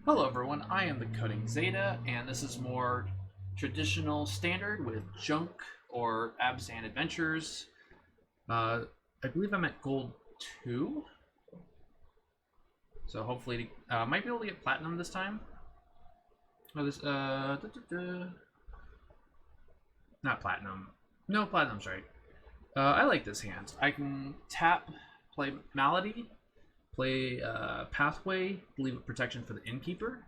Hello everyone, I am the Coding Zeta, and this is more traditional standard with junk or Abzan adventures. I believe I'm at gold 2, so hopefully might be able to get platinum this time. Oh, this not platinum. No, platinum's right. I like this hand. I can tap, play Malady, play Pathway, leave a protection for the Innkeeper,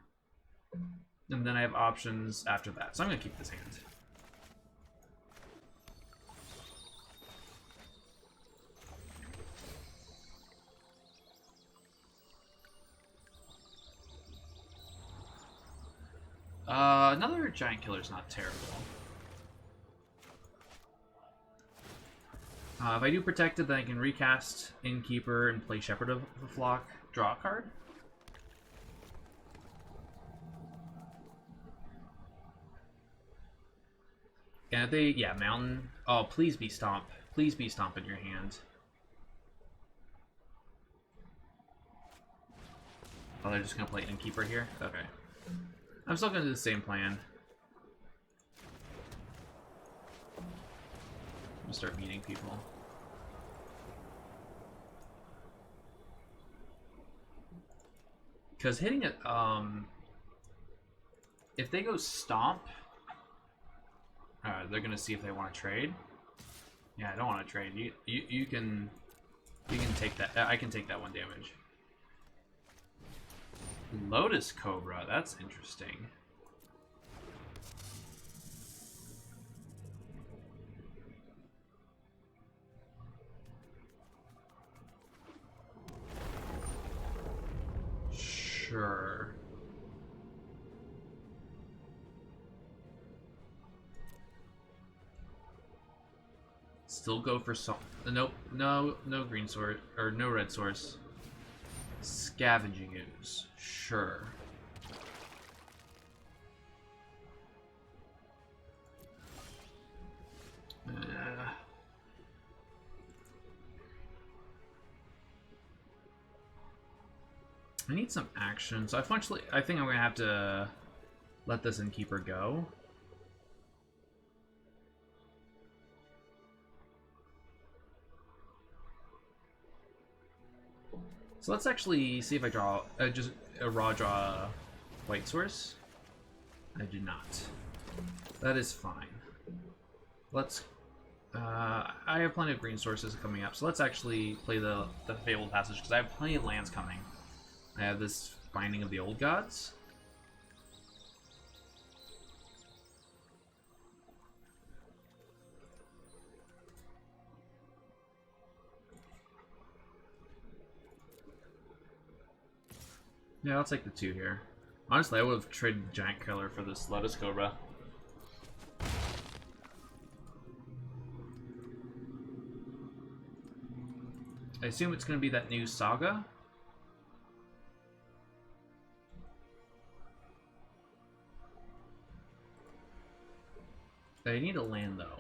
and then I have options after that. So I'm going to keep this hand. Another giant killer is not terrible. If I do Protected, then I can recast Innkeeper and play Shepherd of the Flock, draw a card. And yeah, Mountain. Oh, please be Stomp. Please be Stomp in your hand. Oh, they're just going to play Innkeeper here? Okay. I'm still going to do the same plan. I'm going to start meeting people. Because hitting it, if they go Stomp, they're going to see if they want to trade. Yeah, I don't want to trade. You can take that. I can take that 1 damage. Lotus Cobra, that's interesting. Sure. Still go for some. Nope, no green source or no red source. Scavenging Ooze, sure. I need some action, so I think I'm gonna have to let this Innkeeper go. So let's actually see if I draw just a raw draw white source. I do not. That is fine. Let's. I have plenty of green sources coming up, so let's actually play the Fabled Passage because I have plenty of lands coming. I have this Binding of the Old Gods. Yeah, I'll take the 2 here. Honestly, I would have traded the Giant Killer for this Lotus Cobra. I assume it's going to be that new Saga. I need a land, though.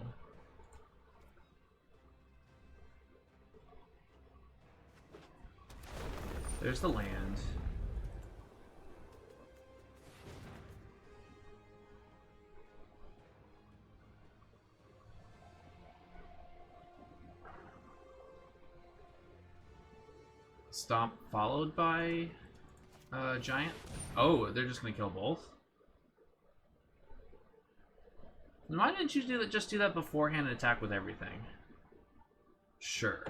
There's the land. Stomp followed by Giant. Oh, they're just gonna kill both. Why didn't you do that? Just do that beforehand and attack with everything. Sure.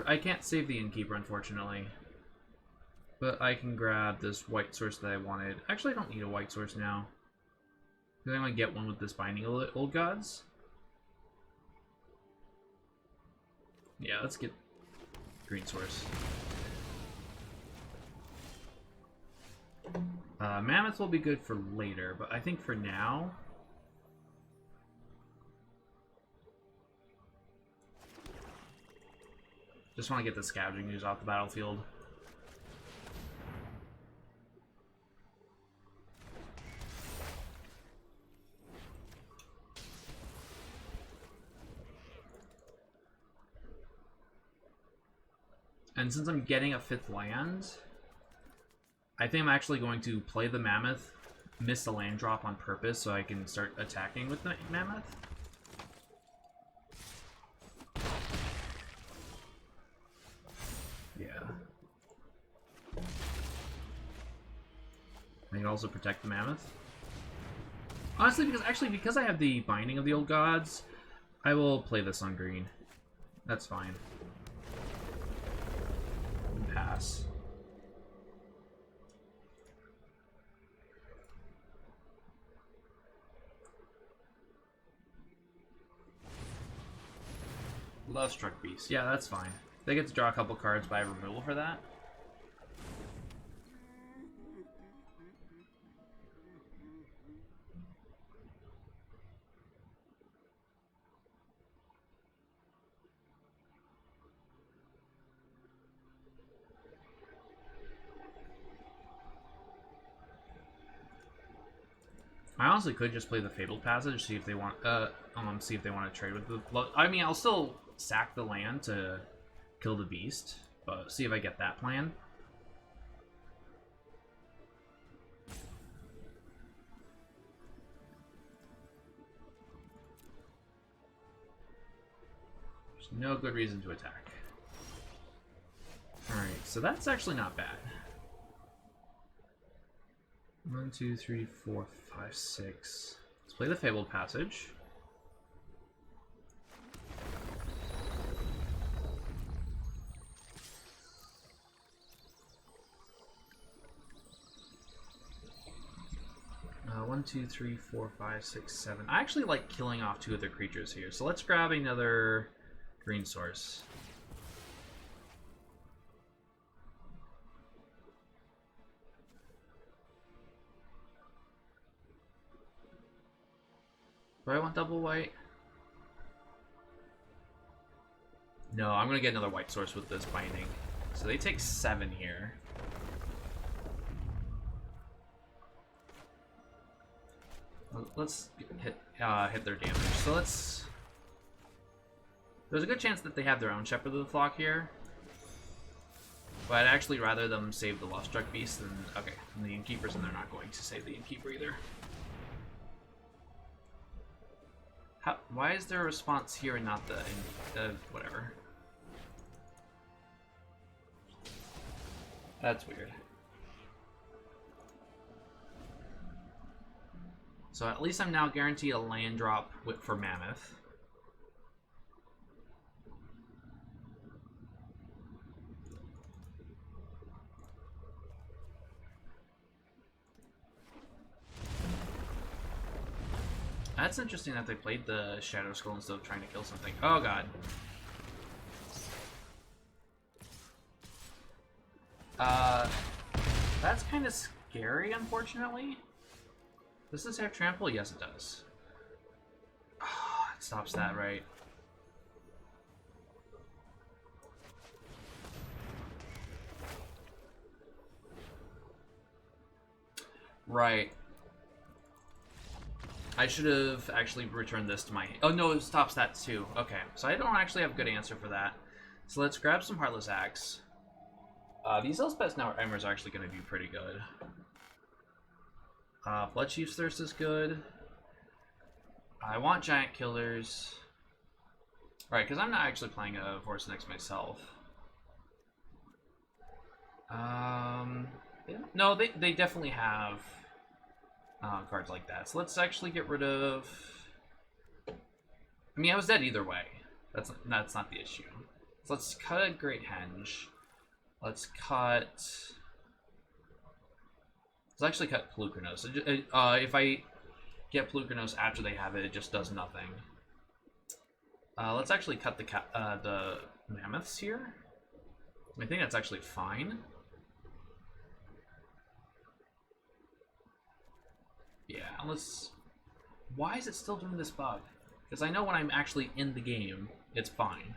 I can't save the Innkeeper, unfortunately. But I can grab this white source that I wanted. Actually, I don't need a white source now. Because I'm gonna get one with this Binding of the Old Gods. Yeah, let's get green source. Mammoth will be good for later, but I think for now... Just want to get the Scavenging Ooze off the battlefield. And since I'm getting a 5th land, I think I'm actually going to play the Mammoth, miss the land drop on purpose so I can start attacking with the Mammoth. Yeah. I can also protect the Mammoth. Honestly, because I have the Binding of the Old Gods, I will play this on green. That's fine. Pass. Love Struck Beast. Yeah, that's fine. They get to draw a couple cards, but I have removal for that. I honestly could just play the Fatal Passage, see if they want to trade with the. I mean, I'll still sack the land to kill the beast, but see if I get that plan. There's no good reason to attack. All right, so that's actually not bad. 1, 2, 3, 4, 5, 6. Let's play the Fabled Passage. One, 2, 3, 4, 5, 6, 7. I actually like killing off 2 of their creatures here, so let's grab another green source. Do I want double white? No, I'm going to get another white source with this binding. So they take 7 here. Let's hit their damage. So let's... There's a good chance that they have their own Shepherd of the Flock here. But I'd actually rather them save the Lovestruck Beast than... Okay, and the Innkeepers, and they're not going to save the Innkeeper either. Why is there a response here and not the whatever? That's weird. So at least I'm now guaranteed a land drop for Mammoth. That's interesting that they played the Shadow Skull instead of trying to kill something. Oh god. That's kind of scary, unfortunately. Does this have trample? Yes, it does. Oh, it stops that, right? Right. I should have actually returned this to my... Oh, no, it stops that too. Okay, so I don't actually have a good answer for that. So let's grab some Heartless Axe. These Elspeth's now Embers are actually going to be pretty good. Blood Chief's Thirst is good. I want Giant Killers. Right, because I'm not actually playing a Force Next myself. No, they definitely have cards like that. So let's actually get rid of... I mean, I was dead either way. That's not the issue. So let's cut a Great Henge. Let's cut... Let's actually cut Pelucranos. If I get Pelucranos after they have it, it just does nothing. Let's actually cut the Mammoths here. I think that's actually fine. Yeah, let's... Why is it still doing this bug? Because I know when I'm actually in the game, it's fine.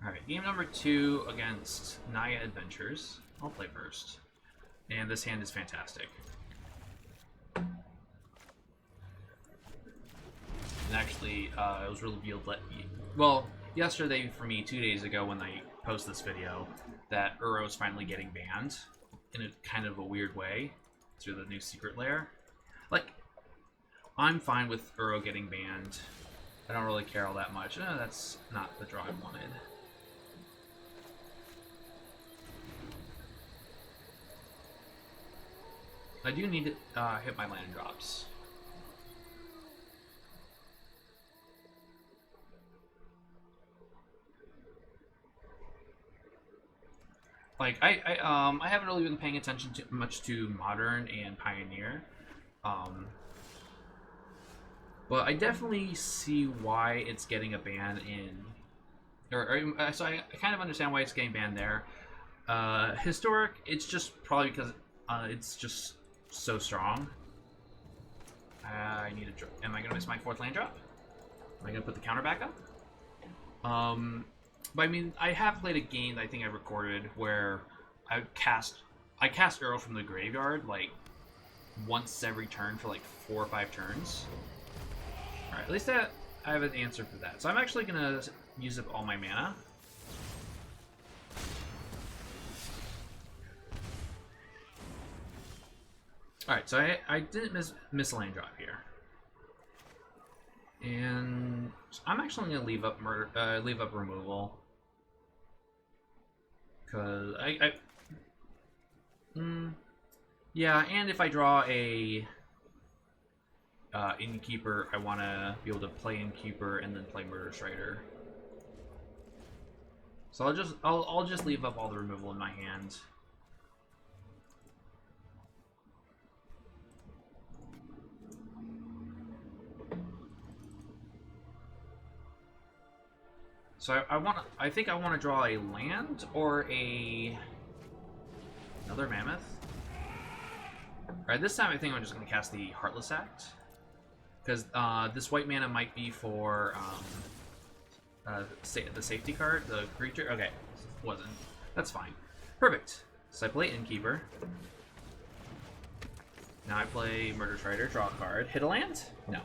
Alright, game number 2 against Naya Adventures. I'll play first. And this hand is fantastic. yesterday it was revealed that, well, yesterday for me, 2 days ago when I post this video, that Uro's finally getting banned in a kind of a weird way through the new secret lair. Like, I'm fine with Uro getting banned. I don't really care all that much. That's not the draw I wanted. I do need to hit my land drops. Like I haven't really been paying attention much to Modern and Pioneer, but I definitely see why it's getting a ban in, so I kind of understand why it's getting banned there. Historic, it's just probably because it's just so strong. I need to. Am I gonna miss my 4th land drop? Am I gonna put the counter back up? But I mean, I have played a game that I think I recorded where I cast Uro from the graveyard like once every turn for like 4 or 5 turns. All right, at least I have an answer for that. So I'm actually gonna use up all my mana. All right, so I didn't miss a land drop here. And I'm actually going to leave up removal, because yeah, and if I draw a Innkeeper, I want to be able to play Innkeeper and then play Murder Strider. So I'll just leave up all the removal in my hand. So I think I want to draw a land or another Mammoth. Alright, this time I think I'm just going to cast the Heartless Act, because this white mana might be for the safety card, the creature. Okay, wasn't. That's fine. Perfect. So I play Innkeeper. Now I play Murder Strider, draw a card. Hit a land? No.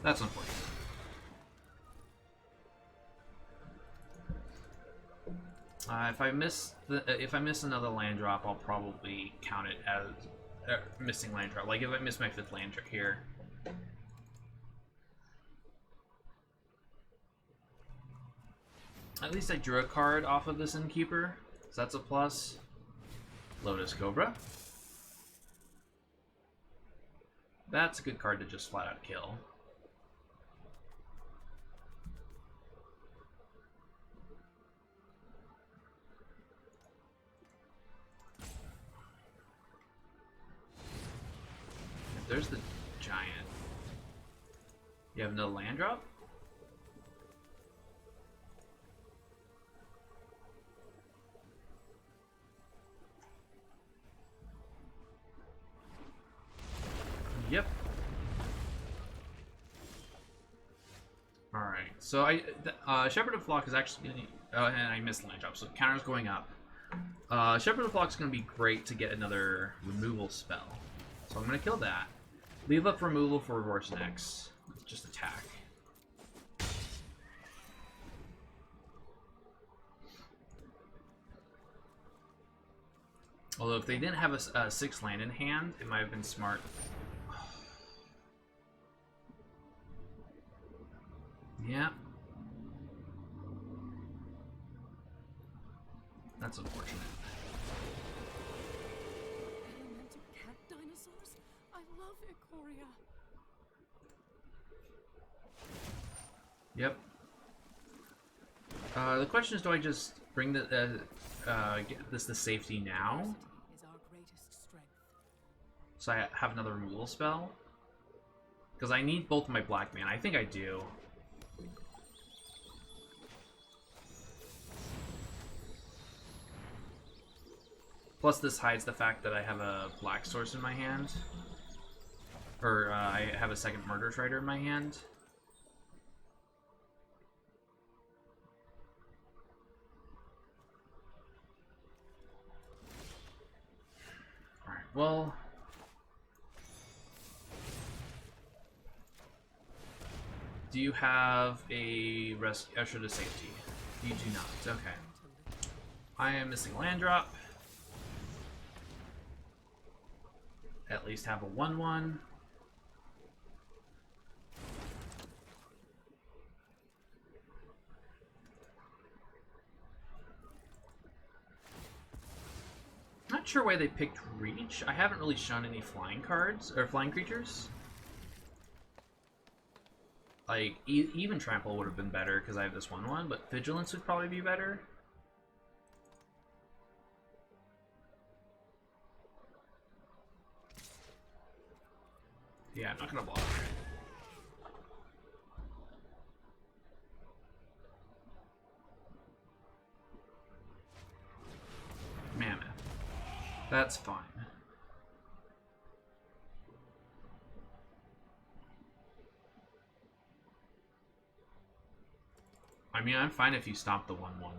That's unfortunate. If I miss another land drop, I'll probably count it as missing land drop. Like if I miss my 5th land drop here. At least I drew a card off of this Innkeeper, so that's a plus. Lotus Cobra. That's a good card to just flat out kill. There's the giant. You have no land drop? Yep. Alright, so Shepherd of Flock is actually gonna, and I missed land drop, so counter's going up. Shepherd of Flock is going to be great to get another removal spell. So I'm going to kill that. Leave up removal for Reverse Next. Just attack. Although if they didn't have a 6th land in hand, it might have been smart. Yeah. That's unfortunate. Elemental cat dinosaurs? I love Ikoria. Yep. The question is, do I just bring the get this to safety now? Is our greatest strength. So I have another removal spell? Because I need both of my black mana. I think I do. Plus this hides the fact that I have a black source in my hand. Or I have a 2nd Murder Strider in my hand. Alright, well... Do you have a usher to safety? You do not. Okay. I am missing land drop. At least have a 1/1. Not sure why they picked Reach. I haven't really shown any flying cards, or flying creatures. Like, even Trample would have been better because I have this 1/1, but Vigilance would probably be better. Yeah, I'm not gonna block. Mammoth. That's fine. I mean, I'm fine if you stop the 1/1.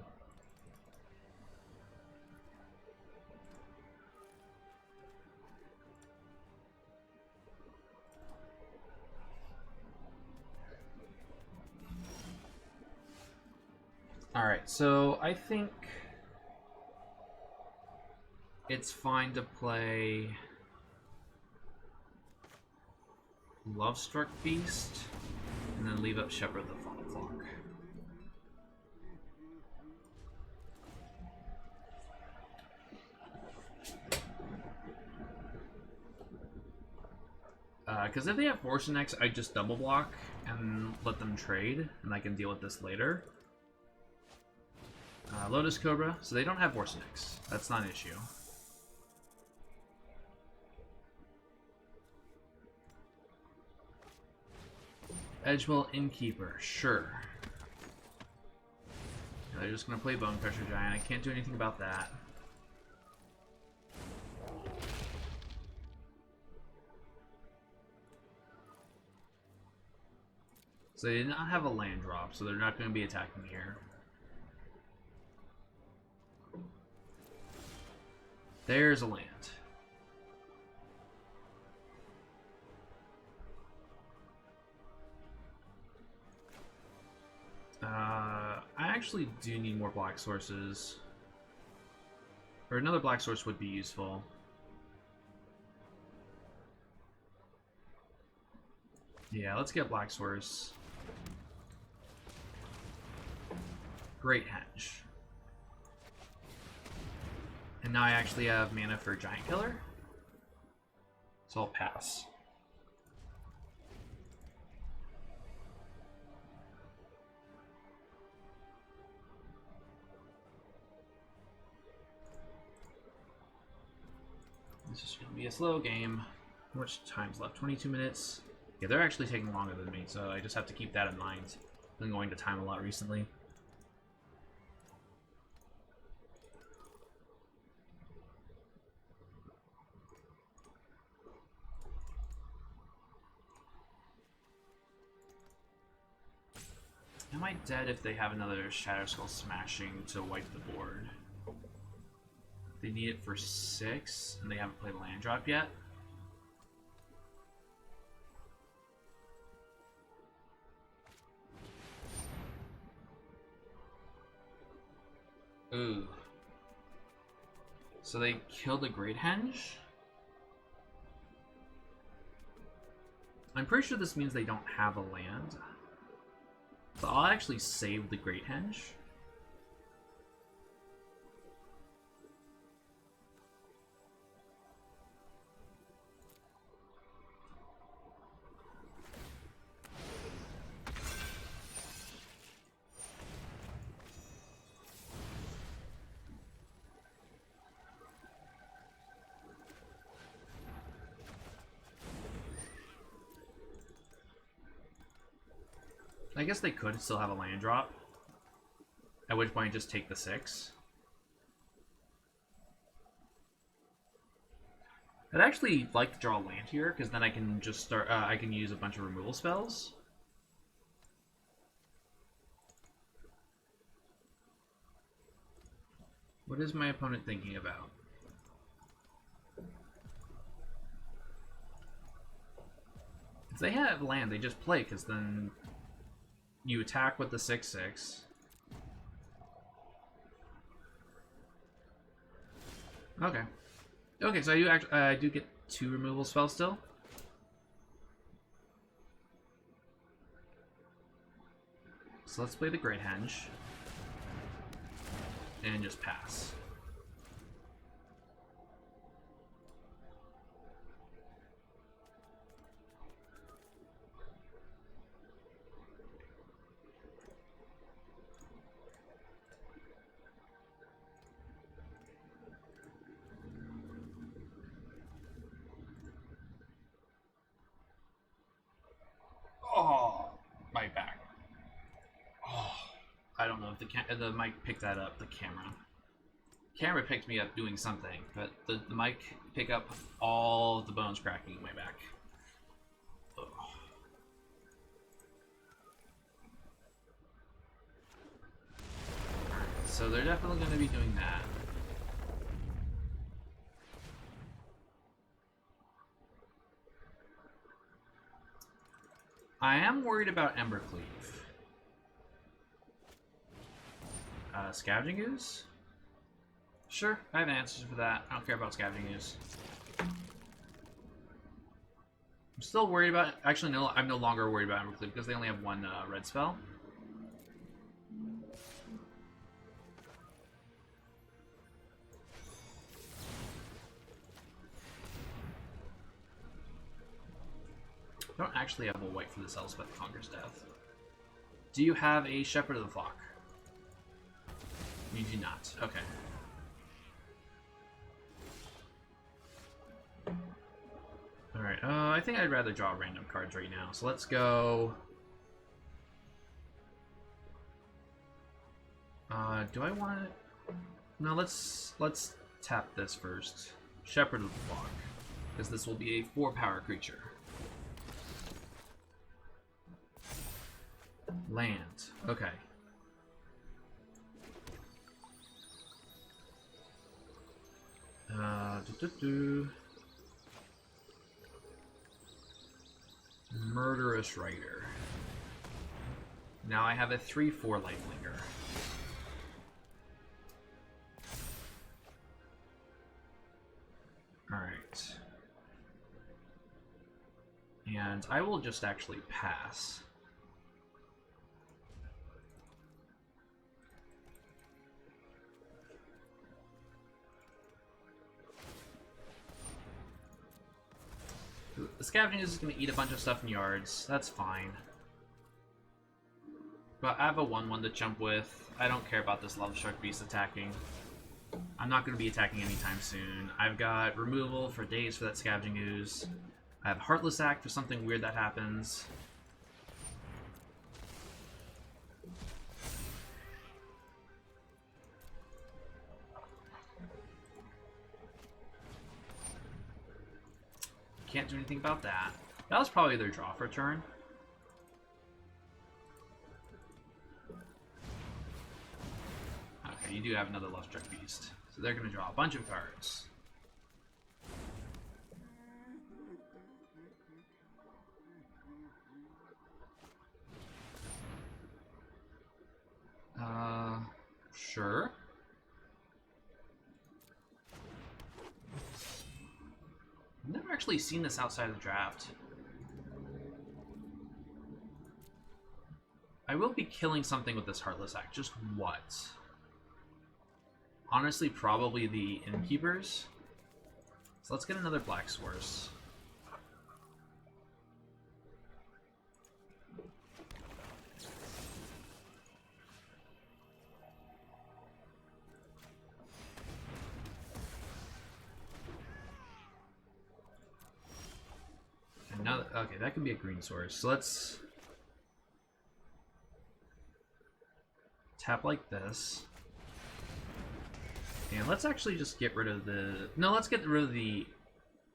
Alright, so I think it's fine to play Lovestruck Beast and then leave up Shepherd the Flock. Because if they have Force Next, I just double block and let them trade, and I can deal with this later. Lotus Cobra, so they don't have Force Next. That's not an issue. Edgewell Innkeeper, sure. They're just going to play Bone Crusher Giant. I can't do anything about that. So they did not have a land drop, so they're not going to be attacking here. There's a land. I actually do need more black sources. Or another black source would be useful. Yeah, let's get black source. Great Henge. And now I actually have mana for Giant Killer. So I'll pass. This is going to be a slow game. How much time's left? 22 minutes. Yeah, they're actually taking longer than me, so I just have to keep that in mind. I've been going to time a lot recently. Am I dead if they have another Shadow Skull Smashing to wipe the board? They need it for 6, and they haven't played a land drop yet. Ooh. So they killed a Great Henge? I'm pretty sure this means they don't have a land. So I'll actually save the Great Henge. I guess they could still have a land drop. At which point just take the 6. I'd actually like to draw a land here, because then I can just start, I can use a bunch of removal spells. What is my opponent thinking about? If they have land, they just play, because then You attack with the 6/6. Okay. Okay, so I do get 2 removal spells still. So let's play the Great Henge. And just pass. Oh, my back. Oh, I don't know if the mic picked that up. The camera picked me up doing something, but the mic picked up all the bones cracking in my back. Ugh. So they're definitely going to be doing that. I am worried about Embercleave. Scavenging Ooze? Sure, I have an answer for that. I don't care about Scavenging Ooze. I'm still worried about... Actually, no, I'm no longer worried about Embercleave because they only have 1 red spell. I don't actually have a white for this Elspeth Conquers Death. Do you have a Shepherd of the Flock? You do not. Okay. Alright, I think I'd rather draw random cards right now. So let's go... do I want it? No, let's tap this first. Shepherd of the Flock. Because this will be a 4-power creature. Land. Okay. Murderous Rider. Now I have a 3/4 Lifelinker. Alright. And I will just actually pass. The Scavenging is going to eat a bunch of stuff in yards. That's fine. But I have a 1/1 to jump with. I don't care about this Lovestruck Beast attacking. I'm not going to be attacking anytime soon. I've got removal for days for that Scavenging Ooze. I have Heartless Act for something weird that happens. Can't do anything about that. That was probably their draw for a turn. Okay, you do have another Lovestruck Beast. So they're going to draw a bunch of cards. Sure. I've never actually seen this outside of the draft. I will be killing something with this Heartless Act. Just what? Honestly, probably the Innkeepers. So let's get another Black Source. Another, okay, that can be a green source. So let's tap like this. And let's actually just get rid of the... No, let's get rid of the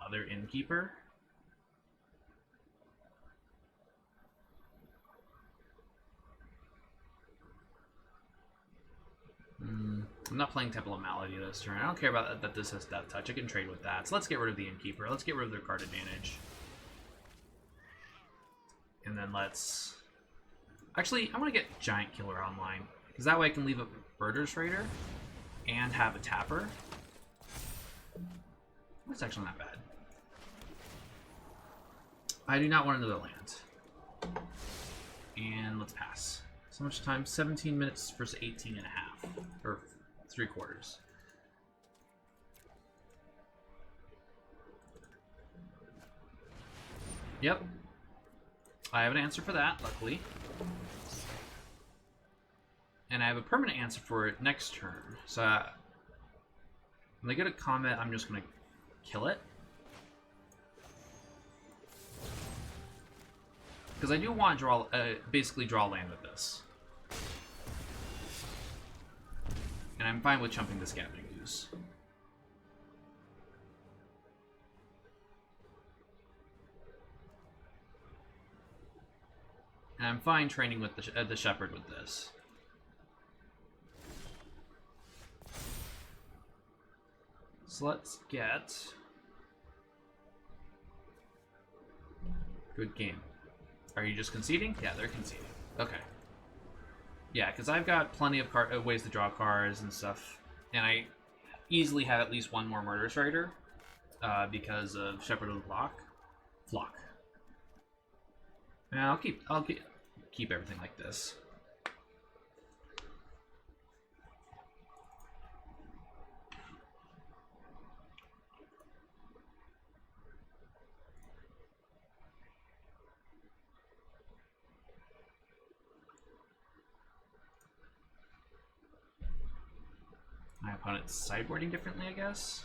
other Innkeeper. I'm not playing Temple of Malady this turn. I don't care about that this has Death Touch. I can trade with that. So let's get rid of the Innkeeper. Let's get rid of their card advantage. And then let's... Actually, I want to get Giant Killer online, because that way I can leave a Murderous Raider and have a Tapper. That's actually not bad. I do not want another land. And let's pass. So much time? 17 minutes versus 18 and a half. Or 3/4. Yep. I have an answer for that, luckily. And I have a permanent answer for it next turn. So when they go to combat, I'm just going to kill it. Because I do want to draw, basically draw land with this. And I'm fine with chumping the Scavenging Ooze. And I'm fine training with the Shepherd with this. So let's get... Good game. Are you just conceding? Yeah, they're conceding. Okay. Yeah, because I've got plenty of ways to draw cards and stuff. And I easily have at least one more Murderous Raider because of Shepherd of the Flock. And I'll keep everything like this. My opponent's sideboarding differently, I guess.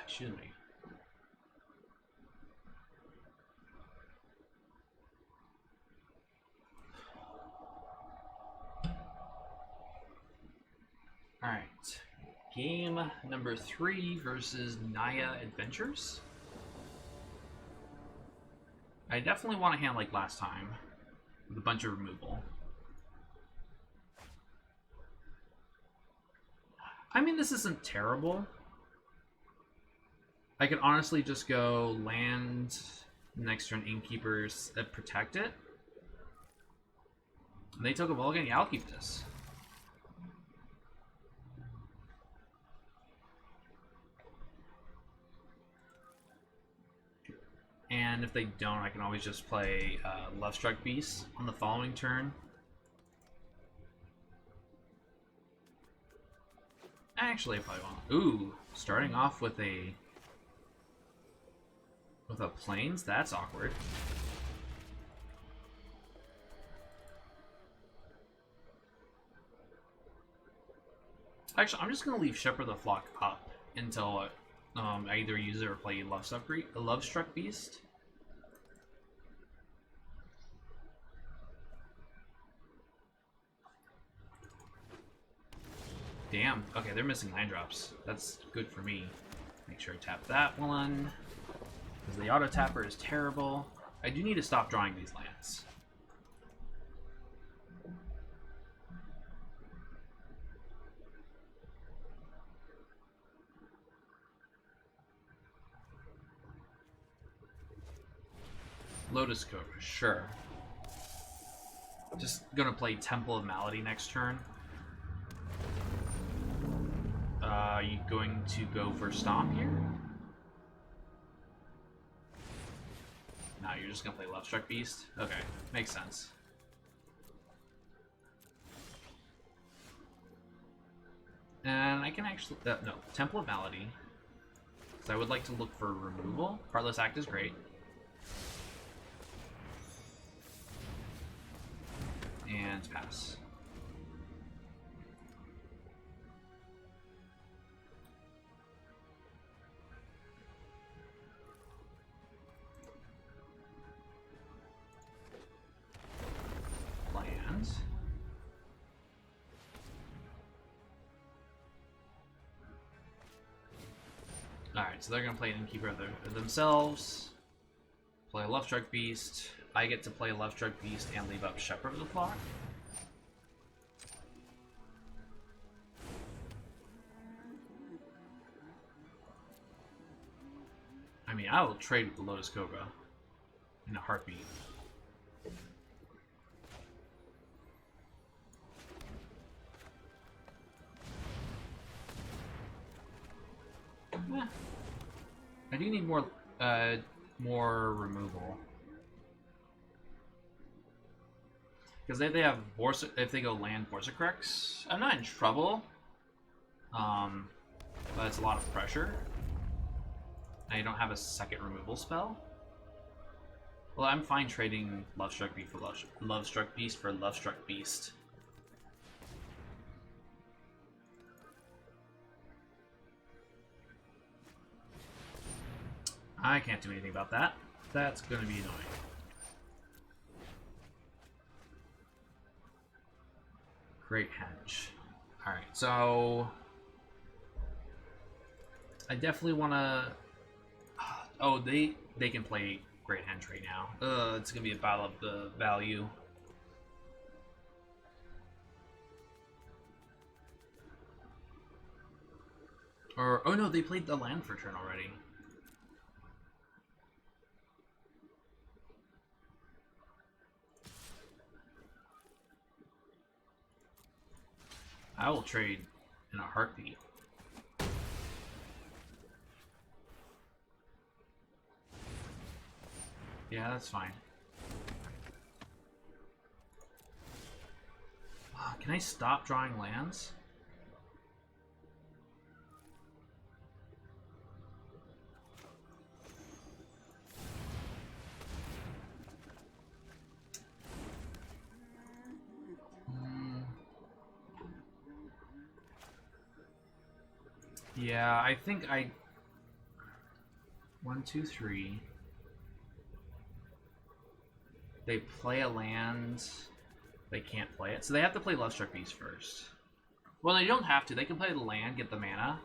Excuse me. Alright. Game number 3 versus Naya Adventures. I definitely want a hand like last time, with a bunch of removal. I mean, this isn't terrible. I could honestly just go land next turn Innkeepers that protect it. And they took a mulligan. Yeah, I'll keep this. And if they don't, I can always just play Lovestruck Beast on the following turn. Actually, I probably won't. Ooh, starting off with a Plains? That's awkward. Actually, I'm just going to leave Shepherd the Flock up until I either use it or play Lovestruck Beast. Damn. Okay, they're missing land drops. That's good for me. Make sure I tap that one. Because the auto tapper is terrible. I do need to stop drawing these lands. Lotus Cobra, sure. Just gonna play Temple of Malady next turn. Are you going to go for Stomp here? No, you're just gonna play Lovestruck Beast? Okay, makes sense. And I can actually... no, Temple of Malady. So I would like to look for removal. Heartless Act is great. And pass. Land. Alright, so they're going to play an Innkeeper of themselves. Play a Lovestruck Beast. I get to play Lovestruck Beast and leave up Shepherd of the Flock. mean, I will trade with the Lotus Cobra in a heartbeat. I do need more removal. Because if they have if they go land Borsicrex, I'm not in trouble. But it's a lot of pressure. I don't have a second removal spell. Well, I'm fine trading Lovestruck Beast for Lovestruck Beast. I can't do anything about that. That's going to be annoying. Great Henge. Alright, so... I definitely want to... Oh, they can play Great Henge right now. It's going to be a battle of the value. Or, oh no, they played the land for turn already. I will trade in a heartbeat. Yeah, that's fine. Can I stop drawing lands? Yeah, I think I... 1, 2, 3. They play a land. They can't play it. So they have to play Lovestruck Beast first. Well, they don't have to. They can play the land, get the mana,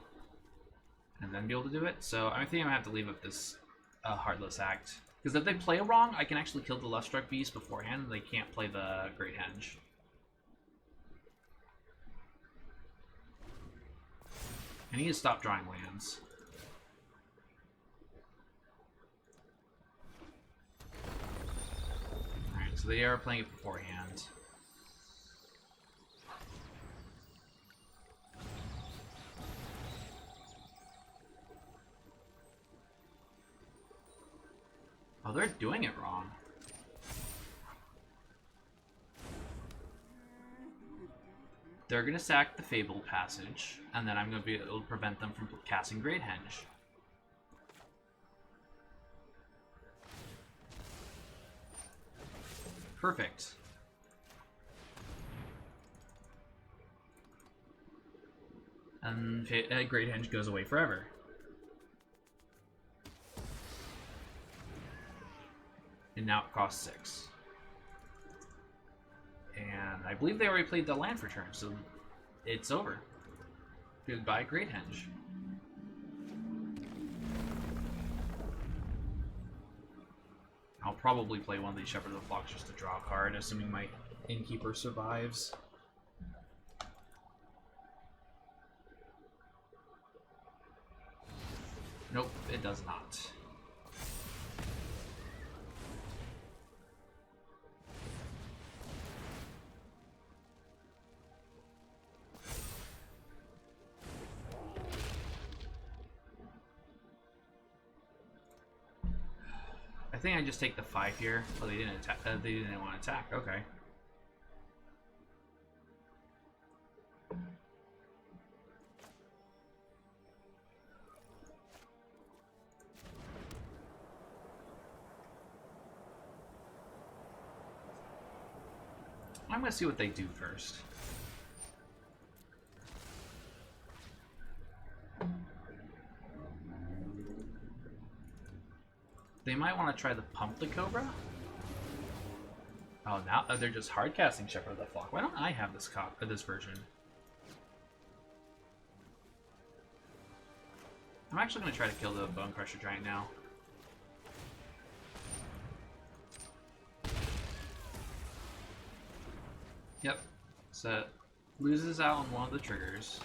and then be able to do it. So I think I'm going to have to leave up this Heartless Act. Because if they play wrong, I can actually kill the Lovestruck Beast beforehand. They can't play the Great Henge. I need to stop drawing lands. Alright, so they are playing it beforehand. Oh, they're doing it wrong. They're going to sack the Fabled Passage, and then I'm going to be able to prevent them from casting Great Henge. Perfect. And Great Henge goes away forever. And now it costs 6. And I believe they already played the land for turn, so it's over. Goodbye, Great Henge. I'll probably play one of these Shepherd of the Flocks just to draw a card, assuming my Innkeeper survives. Nope, it does not. I think I just take the 5 here. Oh, they didn't attack. They didn't want to attack. Okay. I'm gonna see what they do first. They might want to try the Pump the Cobra. Oh, now they're just hard casting Shepherd of the Flock. Why don't I have this this version? I'm actually going to try to kill the Bone Crusher Giant now. Yep. So it loses out on one of the triggers.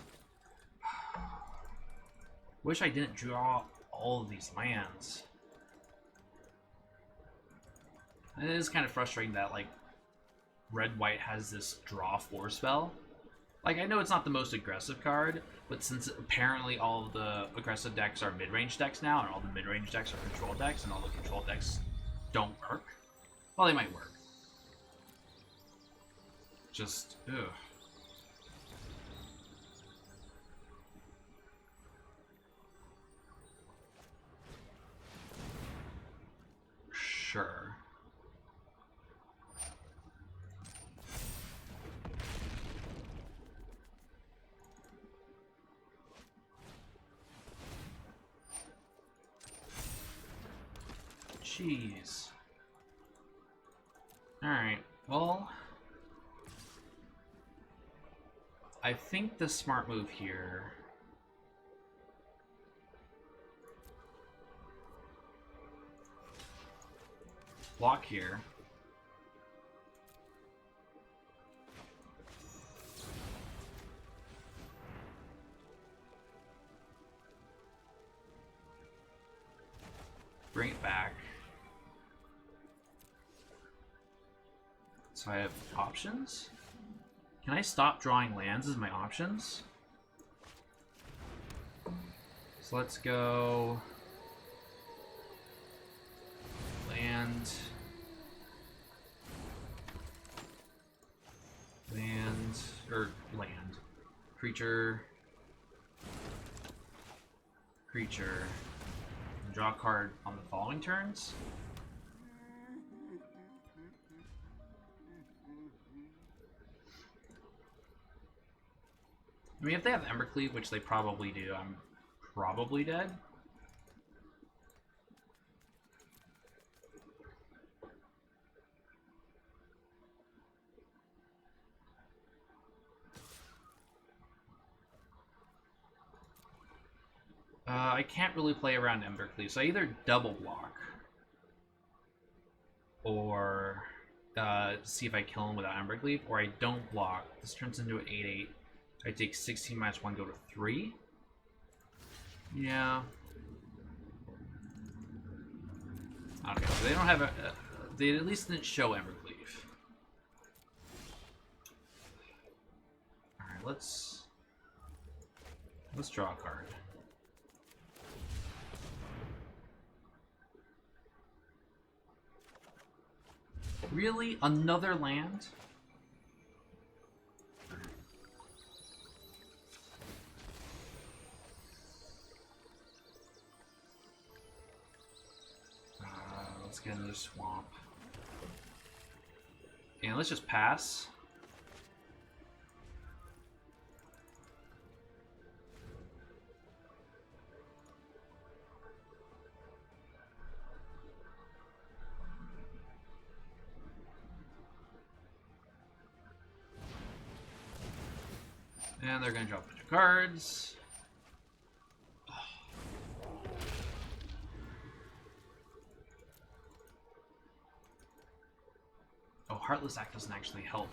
Wish I didn't draw all of these lands. And it is kind of frustrating that, like, red-white has this draw 4 spell. Like, I know it's not the most aggressive card, but since apparently all of the aggressive decks are mid-range decks now, and all the mid-range decks are control decks, and all the control decks don't work, well, they might work. Just, ugh. Sure. Jeez. Alright, well, I think the smart move here block here. Bring it back. So I have options? Can I stop drawing lands as my options? So let's go land, creature, and draw a card on the following turns. I mean, if they have Embercleave, which they probably do, I'm probably dead. I can't really play around Embercleave, so I either double block or see if I kill him without Embercleave, or I don't block. This turns into an 8/8. I take 16 minus 1, go to 3. Yeah. Okay, so they don't have a... they at least didn't show Embercleave. Alright, let's draw a card. Really? Another land? Let's get another swamp. And let's just pass. And they're going to drop a bunch of cards. Oh, Heartless Act doesn't actually help.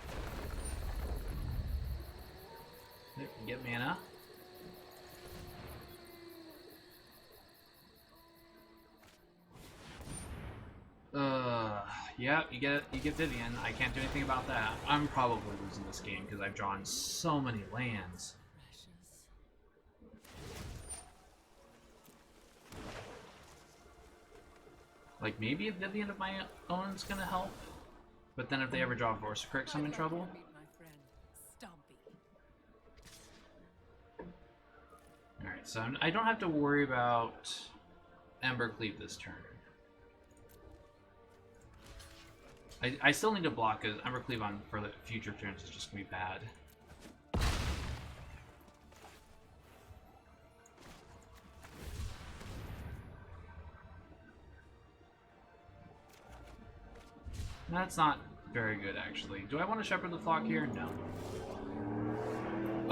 There, you get mana. Yeah, you get Vivian. I can't do anything about that. I'm probably losing this game because I've drawn so many lands. Like, maybe a Vivian of my own is gonna help, but then if they ever draw Vorsacrix, I'm in trouble. Alright, so I don't have to worry about Embercleave this turn. I still need to block because Embercleave on for the future turns is just gonna be bad. That's not very good, actually. Do I want to Shepherd the Flock here? No.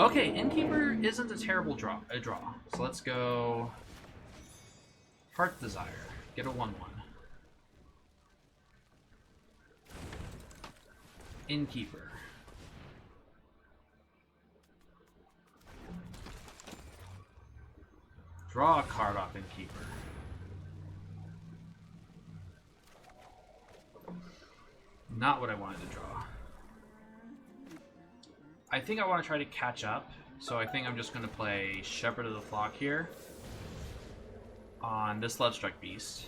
Okay, Innkeeper isn't a terrible draw. So let's go Heart Desire. Get a 1/1. Innkeeper. Draw a card off Innkeeper. not what I wanted to draw. I think I want to try to catch up, so I think I'm just going to play Shepherd of the Flock here on this Lovestruck Beast.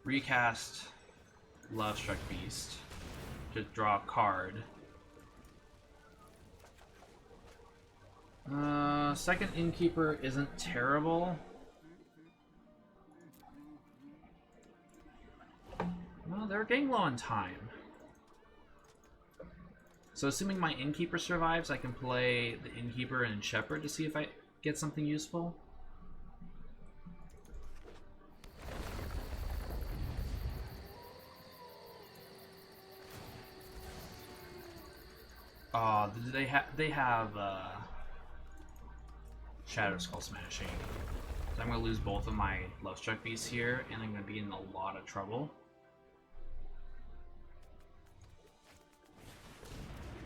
Recast Lovestruck Beast to draw a card. Second Innkeeper isn't terrible. Well, they're getting low on time. So assuming my Innkeeper survives, I can play the Innkeeper and Shepherd to see if I get something useful. Oh, they have Shadow Skull Smashing. So I'm gonna lose both of my Lovestruck Beasts here, and I'm gonna be in a lot of trouble.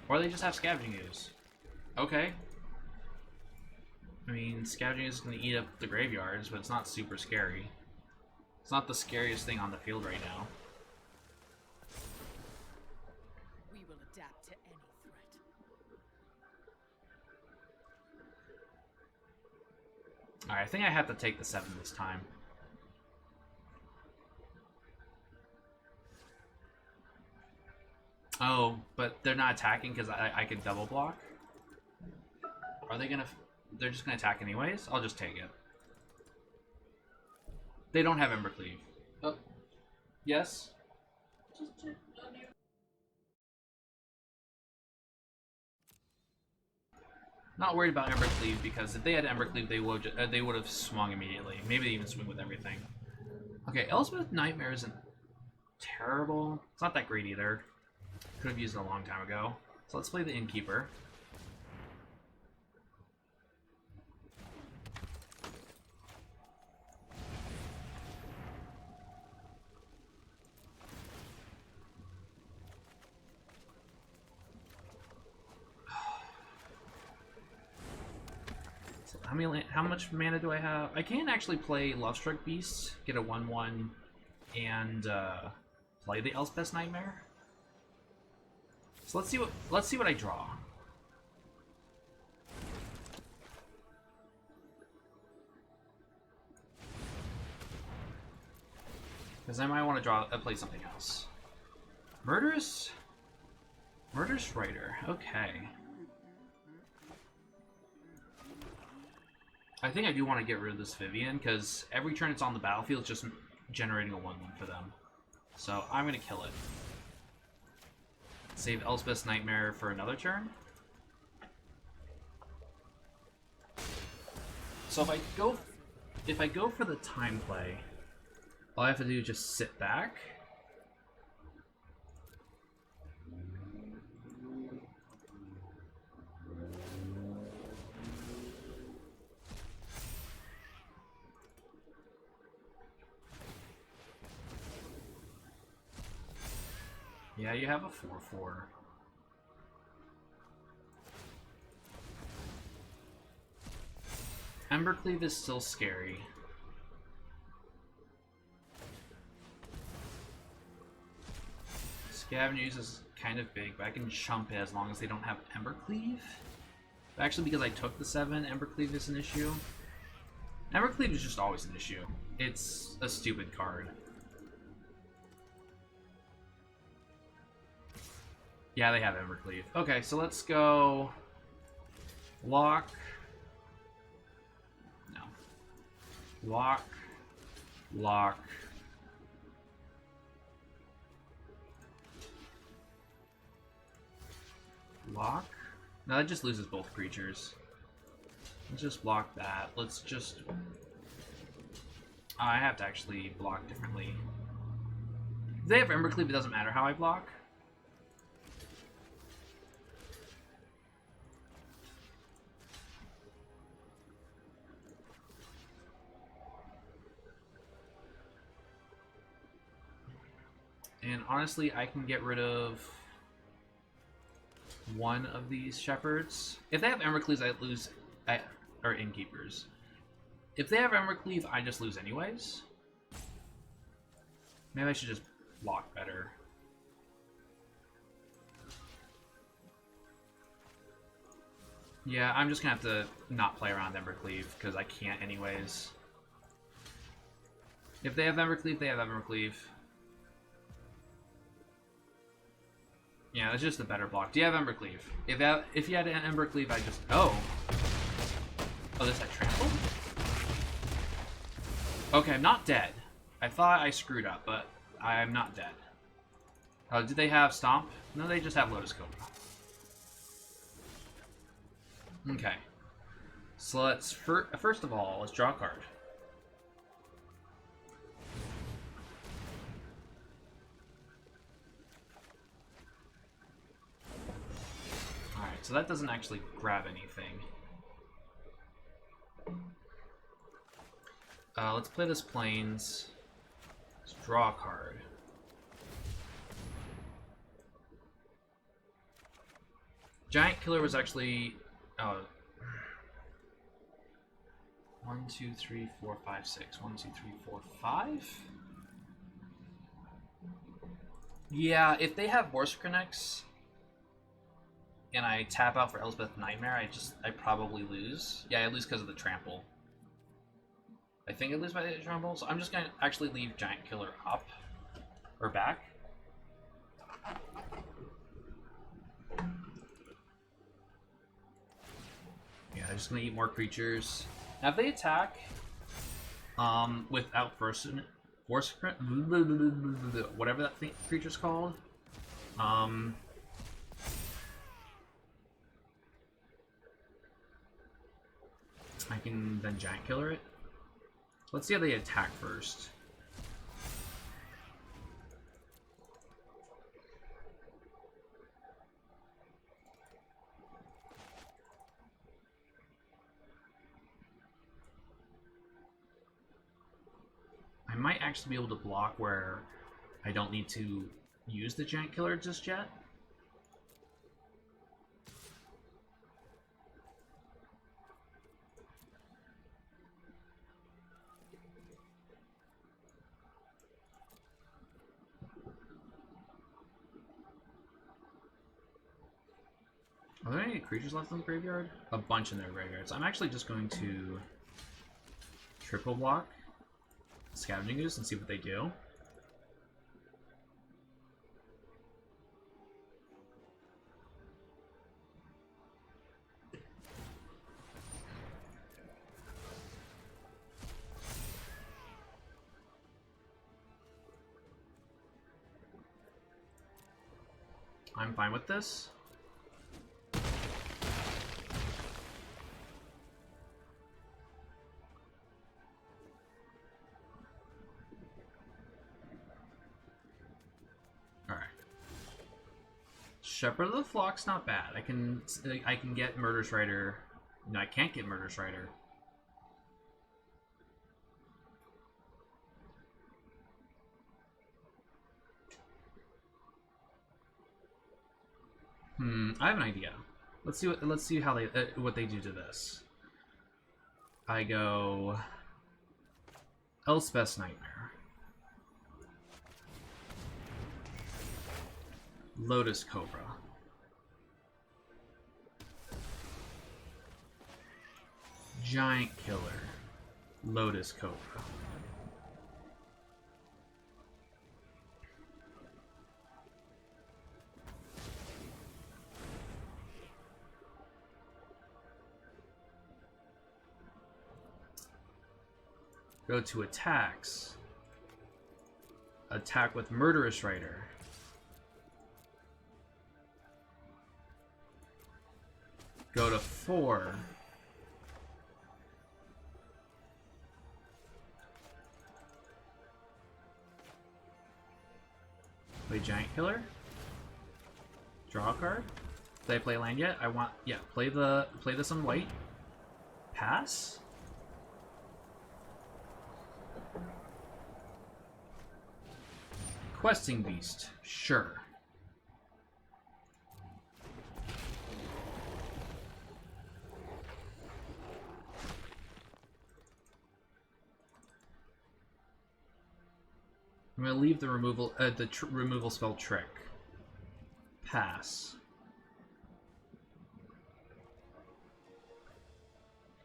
Or they just have Scavenging Ooze. Okay. I mean, Scavenging Ooze is gonna eat up the graveyards, but it's not super scary. It's not the scariest thing on the field right now. We will adapt to any threat. Alright, I think I have to take the 7 this time. Oh, but they're not attacking because I could double block? Are they gonna... They're just gonna attack anyways? I'll just take it. They don't have Embercleave. Oh. Yes? Not worried about Embercleave because if they had Embercleave, they would have swung immediately. Maybe they even swing with everything. Okay, Elspeth Nightmare isn't terrible. It's not that great either. Could have used it a long time ago. So let's play the Innkeeper. So how much mana do I have? I can actually play Lovestruck Beast, get a 1/1, and play the Elspeth's Nightmare. So let's see what I draw. Because I might want to play something else. Murderous Rider. Okay. I think I do want to get rid of this Vivian because every turn it's on the battlefield, it's just generating a 1/1 for them. So I'm gonna kill it. Save Elspeth's Nightmare for another turn. So if I go for the time play, all I have to do is just sit back. Yeah, you have a 4/4. Embercleave is still scary. Scavenging Ooze is kind of big, but I can chump it as long as they don't have Embercleave. But actually, because I took the 7, Embercleave is an issue. Embercleave is just always an issue. It's a stupid card. Yeah, they have Embercleave. Okay, so let's go... Lock. No. Lock. Lock. Lock? No, that just loses both creatures. Let's just block that. Let's just... Oh, I have to actually block differently. If they have Embercleave, it doesn't matter how I block. And honestly, I can get rid of one of these shepherds. If they have Embercleaves, I lose... or Innkeepers. If they have Embercleave, I just lose anyways. Maybe I should just block better. Yeah, I'm just gonna have to not play around Embercleave, because I can't anyways. If they have Embercleave, they have Embercleave. Yeah, it's just a better block. Do you have Embercleave? If you had an Embercleave, I just... Oh! Oh, this had Trample? Okay, I'm not dead. I thought I screwed up, but I'm not dead. Did they have Stomp? No, they just have Lotus Cobra. Okay. So let's... First of all, let's draw a card. Alright, so that doesn't actually grab anything. Let's play this Plains. Let's draw a card. Giant Killer was actually... Oh. 1, 2, 3, 4, 5, 6. 1, 2, 3, 4, 5? Yeah, if they have Horse Connects and I tap out for Elspeth Nightmare, I probably lose. Yeah, I lose because of the trample. I think I lose by the trample, so I'm just gonna actually leave Giant Killer up or back. Yeah, I'm just gonna eat more creatures. Now, if they attack without force, whatever that creature's called, I can then Giant Killer it. Let's see how they attack first. I might actually be able to block where I don't need to use the Giant Killer just yet. Are there any creatures left in the graveyard? A bunch in their graveyards. I'm actually just going to triple block Scavenging Ooze and see what they do. I'm fine with this. Shepherd of the Flock's not bad. I can get Murderous Rider. No, I can't get Murderous Rider. I have an idea. Let's see how they what they do to this. I go Elspeth's Nightmare. Lotus Cobra. Giant Killer. Lotus Cobra. Go to attacks. Attack with Murderous Rider. Go to 4. Play Giant Killer. Draw a card. Did I play land yet? Yeah, play this on white. Pass. Questing Beast. Sure. I'm gonna leave the removal spell trick. Pass.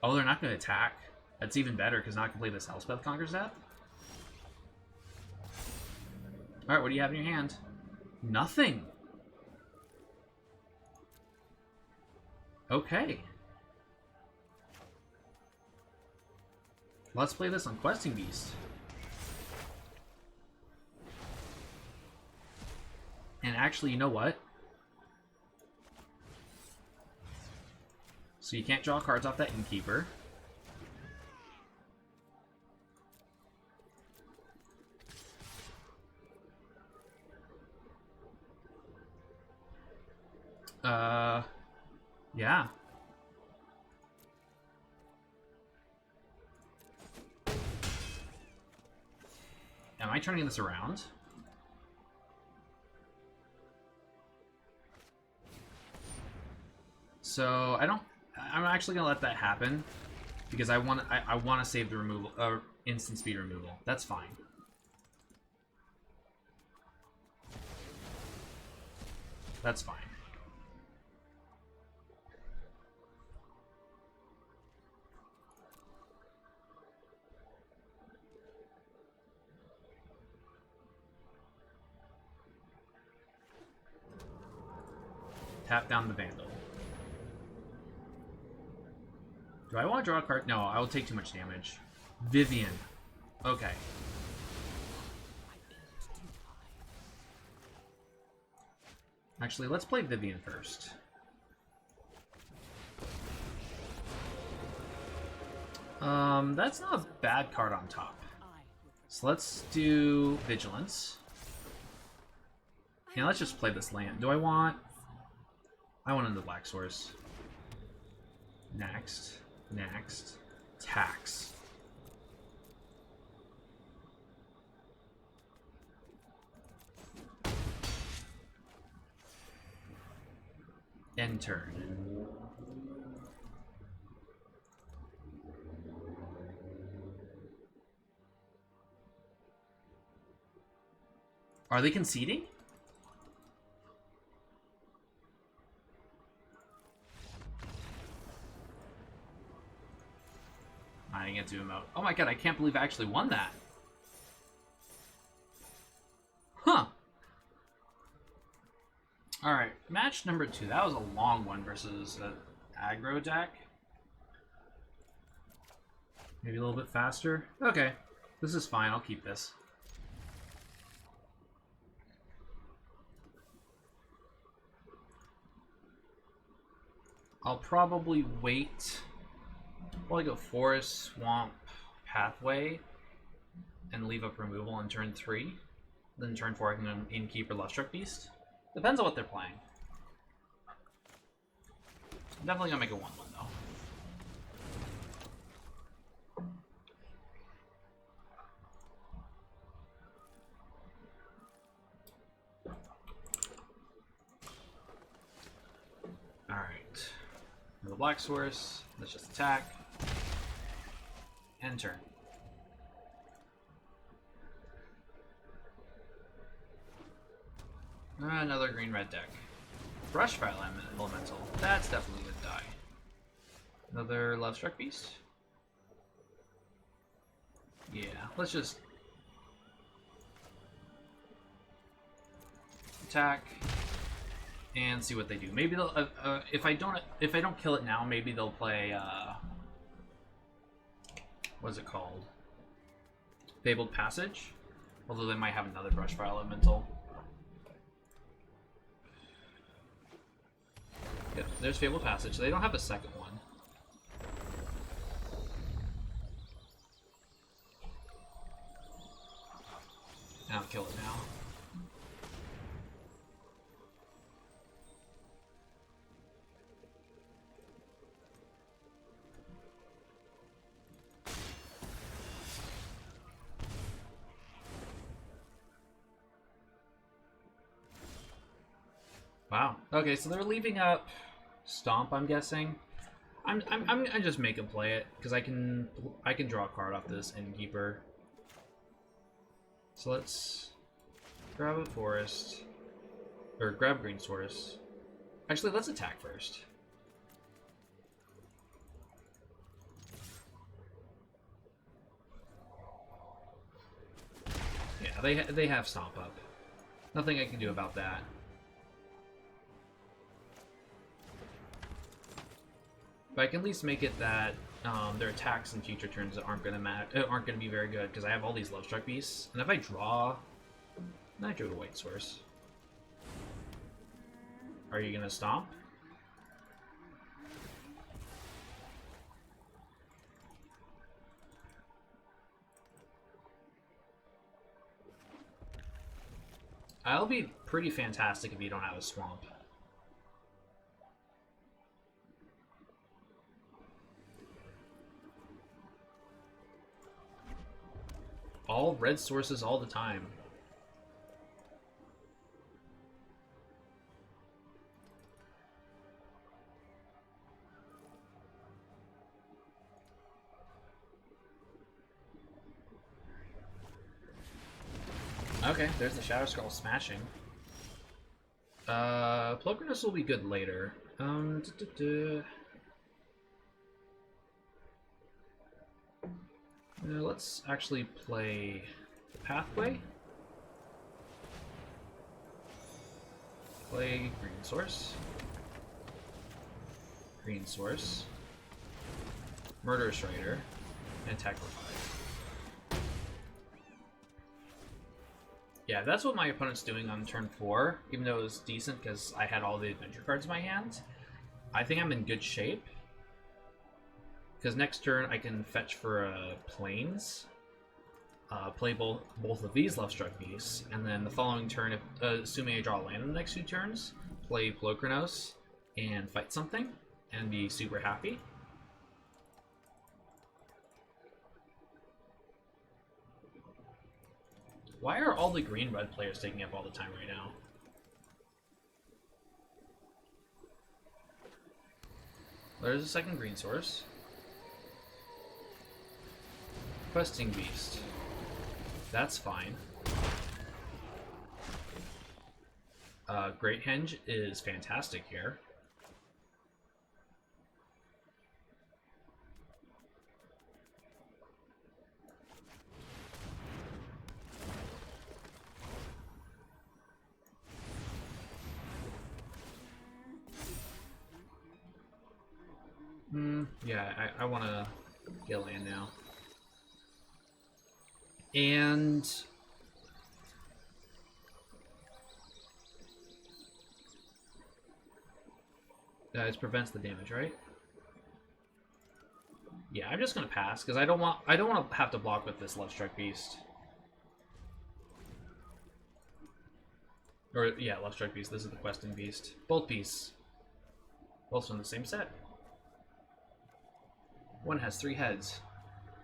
Oh, they're not gonna attack. That's even better because now I can play this Elspeth Conquers that. All right, what do you have in your hand? Nothing. Okay. Let's play this on Questing Beast. And actually, you know what? So you can't draw cards off that Innkeeper. Yeah. Am I turning this around? So I'm actually gonna let that happen because I want to save the removal, instant speed removal. That's fine. That's fine. Tap down the Vandal. Do I want to draw a card? No, I will take too much damage. Vivian. Okay. Actually, let's play Vivian first. That's not a bad card on top. So let's do Vigilance. And let's just play this land. Do I want... I want into Black Source. Next. Next. Tax. End turn. Are they conceding? I didn't get to emote. Oh my god, I can't believe I actually won that. Huh. Alright, match number 2. That was a long one versus an aggro deck. Maybe a little bit faster. Okay, this is fine. I'll keep this. I'll probably wait. Probably go Forest, Swamp, Pathway, and leave up removal on turn 3. Then turn 4 I can Innkeeper Lovestruck Beast. Depends on what they're playing. I'm definitely gonna make a 1-1 though. Alright. The Black Source, let's just attack. End turn. Another green-red deck. Brushfire Elemental. That's definitely gonna die. Another Lovestruck Beast. Yeah, let's just attack and see what they do. Maybe they'll if I don't kill it now, maybe they'll play what's it called? Fabled Passage. Although they might have another Brushfire Elemental. Yep, there's Fabled Passage. They don't have a second one. I'll kill it now. Wow. Okay, so they're leaving up Stomp, I'm guessing. I'm just make him play it because I can draw a card off this Innkeeper. So let's grab a forest, or grab green source. Actually, let's attack first. Yeah, they have stomp up. Nothing I can do about that. But I can at least make it that their attacks in future turns aren't gonna be very good because I have all these love struck beasts, and if I draw, I drew a white source. Are you gonna stomp? I'll be pretty fantastic if you don't have a swamp. All red sources all the time. Okay, there's the Shadow Skull smashing. Plokinus will be good later. Let's actually play the Pathway. Play Green Source. Green Source. Murderous Rider. And attack Revive. Yeah, that's what my opponent's doing on turn 4, even though it was decent because I had all the adventure cards in my hand. I think I'm in good shape. Because next turn I can fetch for Plains, play both of these left struck beasts, and then the following turn, if, assuming I draw a land in the next 2 turns, play Plokinus and fight something, and be super happy. Why are all the green-red players taking up all the time right now? There's a second green source. Questing Beast. That's fine. Great Henge is fantastic here. Yeah, I want to get land now. And it prevents the damage, right? Yeah, I'm just gonna pass because I don't want to have to block with this left strike beast. Or yeah, left strike beast. This is the questing beast. Both beasts. Both from the same set. One has 3 heads.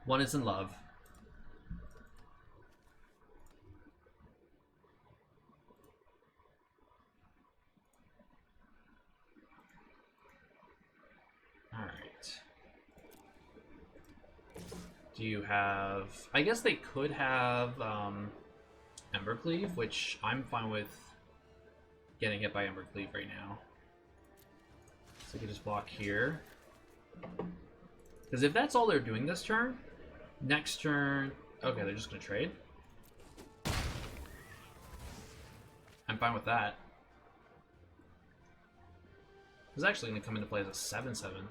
One is in love. Alright. Do you have... I guess they could have Embercleave, which I'm fine with getting hit by Embercleave right now. So I can just block here. Because if that's all they're doing this turn, next turn... Okay, they're just going to trade. I'm fine with that. It's actually going to come into play as a 7/7.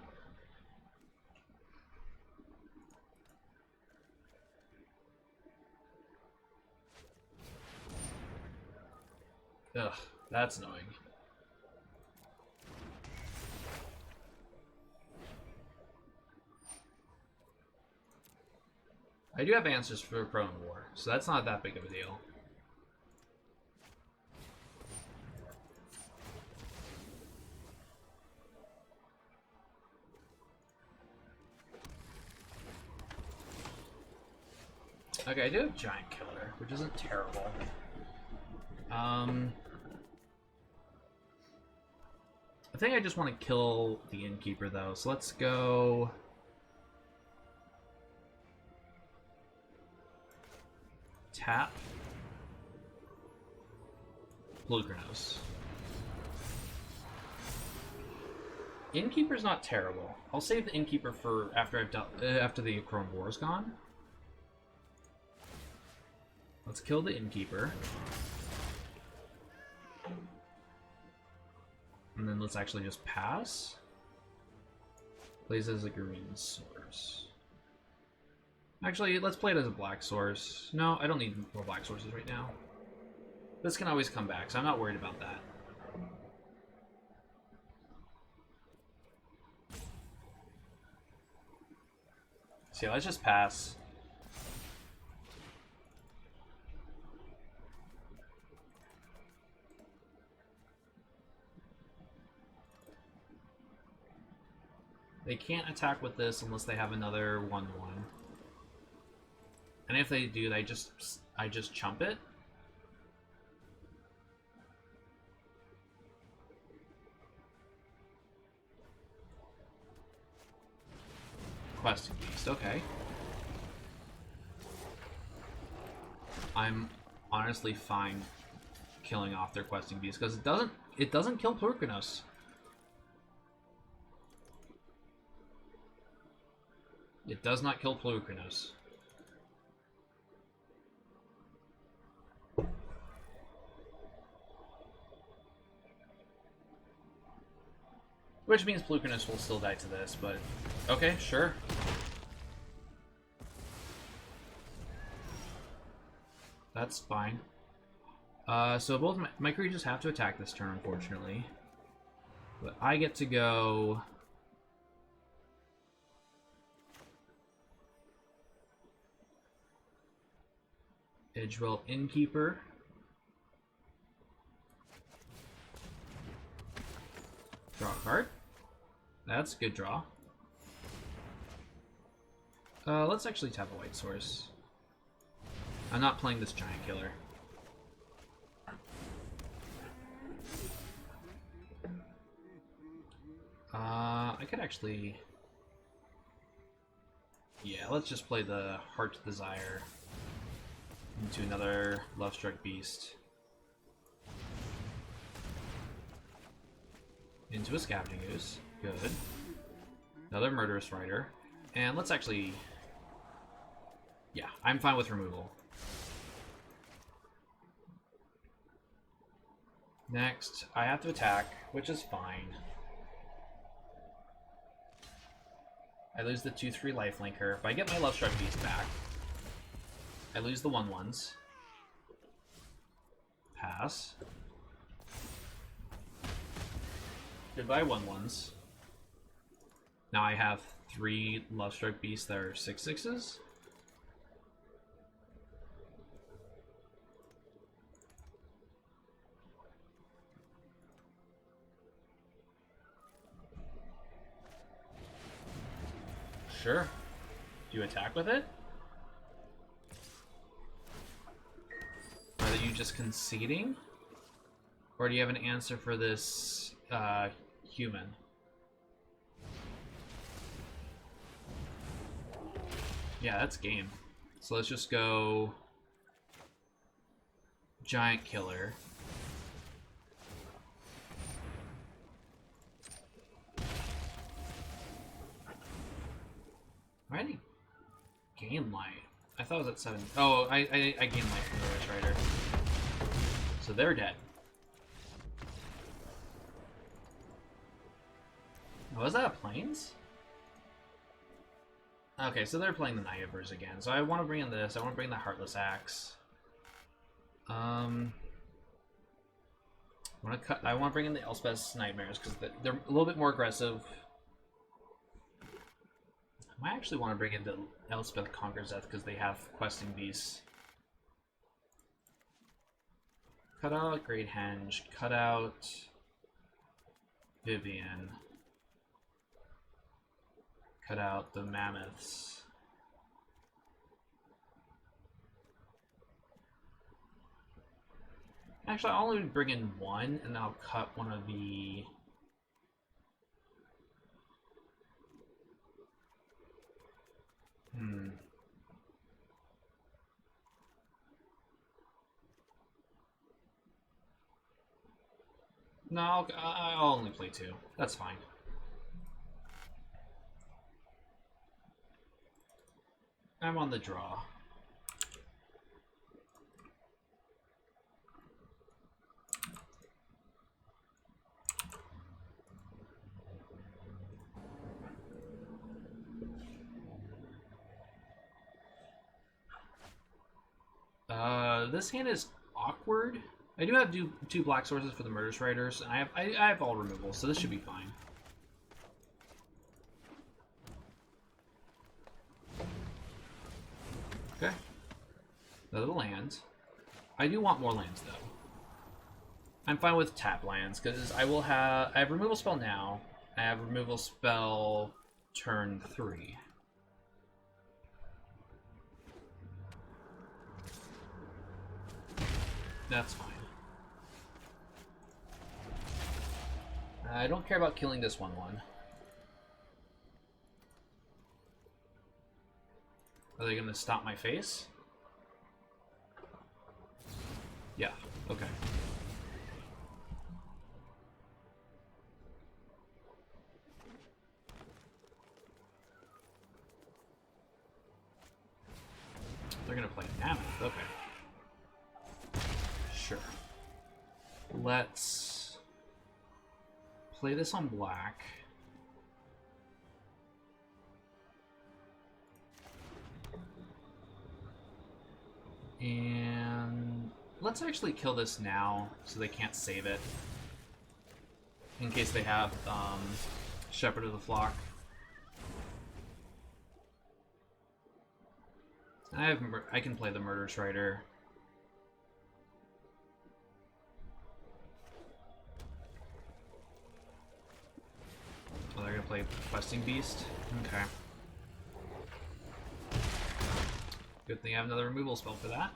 Ugh, that's annoying. I do have answers for Prone War, so that's not that big of a deal. Okay, I do have Giant Killer, which isn't terrible. I think I just want to kill the Innkeeper, though, so let's go... Tap Bluegranos. Innkeeper's not terrible. I'll save the Innkeeper for after I've done after the Chrome War's gone. Let's kill the Innkeeper. And then let's actually just pass. Plays as a green source. Actually, let's play it as a black source. No, I don't need more black sources right now. This can always come back, so I'm not worried about that. So yeah, let's just pass. They can't attack with this unless they have another 1/1. And if they do, I just chump it. Questing Beast, okay. I'm honestly fine killing off their Questing Beast because it doesn't kill Plurkinos. It does not kill Plurkinos. Which means Plurkinos will still die to this, but okay, sure. That's fine. So both my creatures have to attack this turn, unfortunately. But I get to go... Edgewell Innkeeper. Draw a card. That's a good draw. Let's actually tap a white source. I'm not playing this giant killer. I could actually... Yeah, let's just play the Heart's Desire into another Lovestruck Beast. Into a Scavenging Ooze. Good. Another Murderous Rider. And let's actually... Yeah, I'm fine with removal. Next, I have to attack, which is fine. I lose the 2/3 lifelinker. If I get my Lovestruck Beast back, I lose the 1/1s. Pass. Goodbye 1/1s. Now I have 3 Lovestruck Beasts that are 6/6s. Sure. Do you attack with it? Are you just conceding? Or do you have an answer for this human? Yeah, that's game. So let's just go Giant Killer. Why did he gain light? I thought it was at 7. Oh, I gained light from the Rush Rider. So they're dead. Was that a Plains? Okay, so they're playing the Nightivers again. So I want to bring in this. I want to bring the Heartless Axe. I want to bring in the Elspeth's Nightmares because they're a little bit more aggressive. I actually want to bring in the Elspeth Conquers Death because they have Questing Beasts. Cut out Great Henge. Cut out Vivian. Cut out the Mammoths. Actually, I'll only bring in one, and I'll cut one of the... No, I'll only play 2. That's fine. I'm on the draw. This hand is awkward. I do have two black sources for the Murderous Riders, and I have all removals, so this should be fine. Okay. Another land. I do want more lands though. I'm fine with tap lands because I have removal spell now. I have removal spell turn 3. That's fine. I don't care about killing this 1/1. Are they gonna stop my face? Yeah, okay. They're gonna play Mammoth, okay. Sure. Let's play this on black. And let's actually kill this now so they can't save it. In case they have Shepherd of the Flock. I can play the Murderous Rider. Oh, they're gonna play Questing Beast? Okay. Good thing I have another removal spell for that.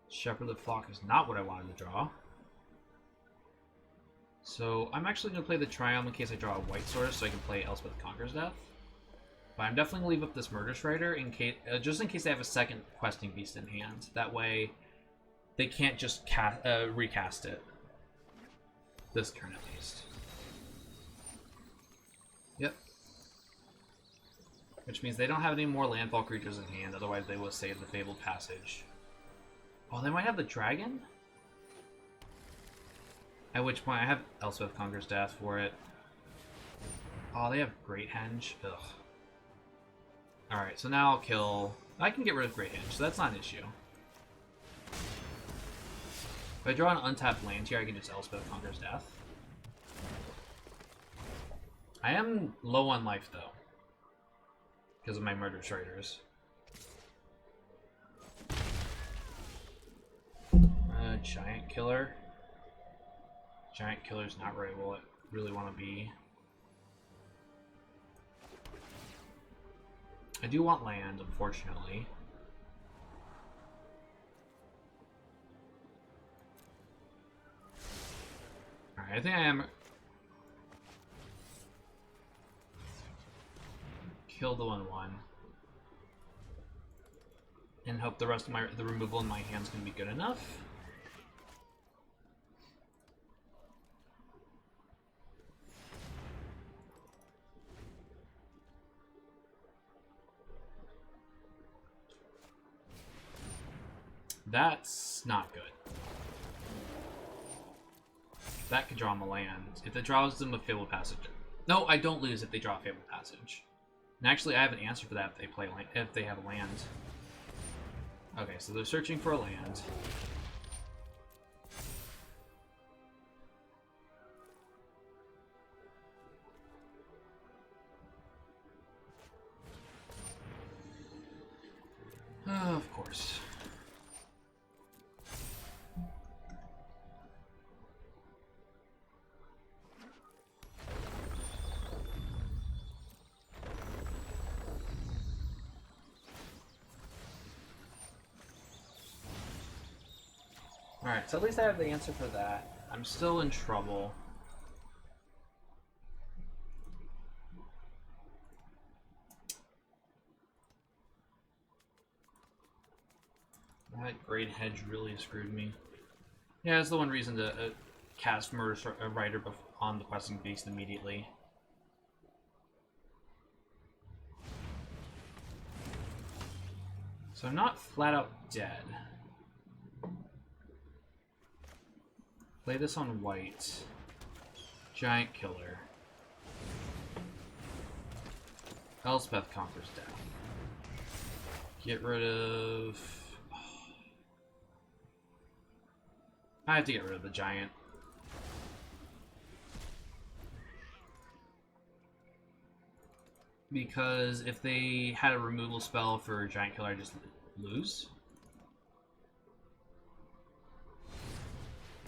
Shepherd of the Flock is not what I wanted to draw. So I'm actually going to play the Triumph in case I draw a white source so I can play Elspeth Conquers Death. But I'm definitely going to leave up this Murderous Rider in case, just in case they have a second Questing Beast in hand. That way they can't just recast it. This turn at least. Yep. Which means they don't have any more landfall creatures in hand, otherwise they will save the Fabled Passage. Oh, they might have the Dragon? At which point I have Elspeth Conquers Death for it. Oh, they have Great Henge? Ugh. Alright, so now I'll kill... I can get rid of Great Henge, so that's not an issue. If I draw an untapped land here, I can just Elspeth Conquers Death. I am low on life, though. Because of my Murderous Riders. Giant Killer. Giant Killer's not really what I really want to be. I do want land, unfortunately. Alright, I think I am... Kill the 1/1. And hope the rest of the removal in my hands can be good enough. That's not good. That could draw them a land. If it draws them a Fabled Passage. No, I don't lose if they draw a Fabled Passage. And actually, I have an answer for that if they play if they have a land. Okay, so they're searching for a land. Of course. Alright, so at least I have the answer for that. I'm still in trouble. That Great Hedge really screwed me. Yeah, that's the one reason to cast Murder Rider on the questing beast immediately. So I'm not flat out dead. Play this on white. Giant Killer. Elspeth conquers death. Get rid of... I have to get rid of the giant. Because if they had a removal spell for Giant Killer, I just lose.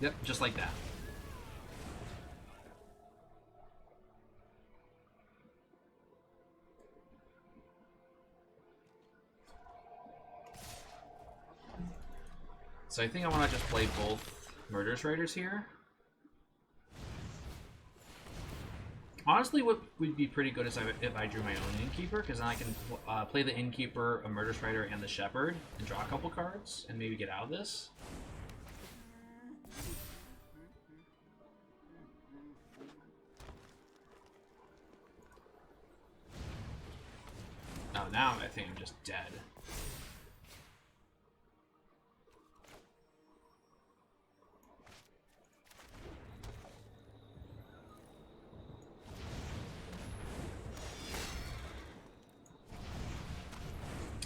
Yep, just like that. So I think I want to just play both Murderous Raiders here. Honestly, what would be pretty good is if I drew my own Innkeeper, because then I can play the Innkeeper, a Murderous Rider, and the Shepherd, and draw a couple cards, and maybe get out of this. Oh, now I think I'm just dead.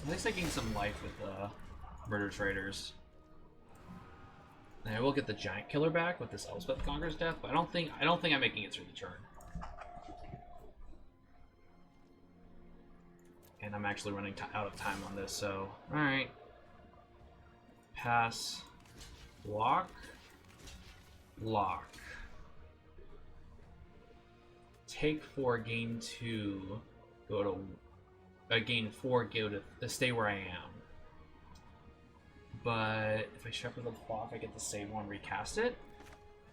At least I gain some life with the Murderous Raiders. And I will get the Giant Killer back with this Elspeth Conquers Death, but I don't think I'm making it through the turn. And I'm actually running out of time on this, so alright. Pass. Block. Lock. Take 4, gain 2, go to gain 4, go to stay where I am. But if I Shepherd the Clock, I get to save 1, recast it.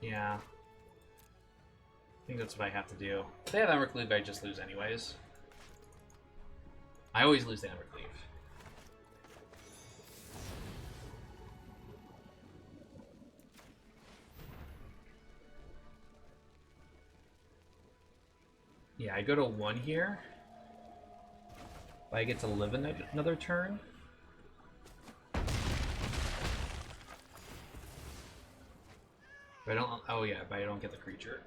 Yeah, I think that's what I have to do. If they have Embercleave, I just lose anyways. I always lose the Embercleave. Yeah, I go to 1 here. I get to live another turn. But I don't. Oh yeah, but I don't get the creature.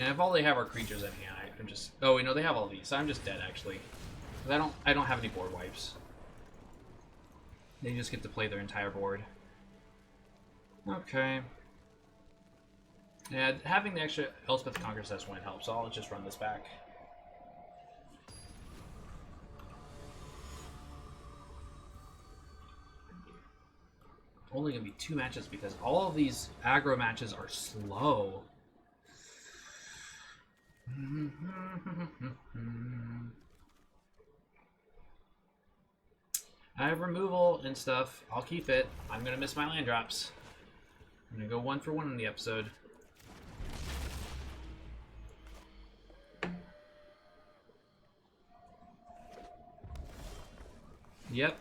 And if all they have are creatures in hand, I'm just. Oh, you know they have all these. So I'm just dead actually. I don't have any board wipes. They just get to play their entire board. Okay. Yeah, having the extra Elspeth Conquers Death when it helps, so I'll just run this back. Only gonna be 2 matches because all of these aggro matches are slow. I have removal and stuff. I'll keep it. I'm gonna miss my land drops. I'm gonna go 1 for 1 in the episode. Yep.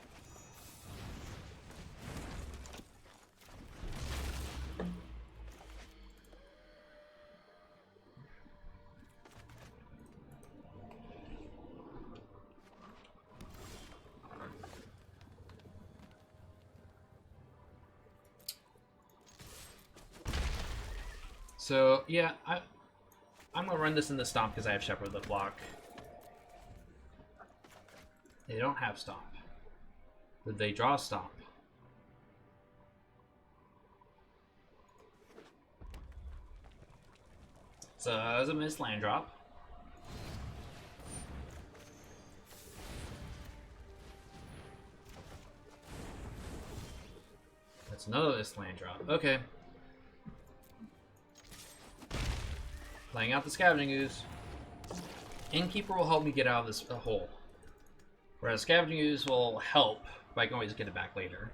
So, yeah, I'm gonna run this in the Stomp because I have Shepherd the block. They don't have Stomp. Did they draw Stomp? So that was a missed land drop. That's another missed land drop. Okay. Playing out the Scavenging Ooze. Innkeeper will help me get out of this hole. Whereas Scavenging Ooze will help, but I can always get it back later.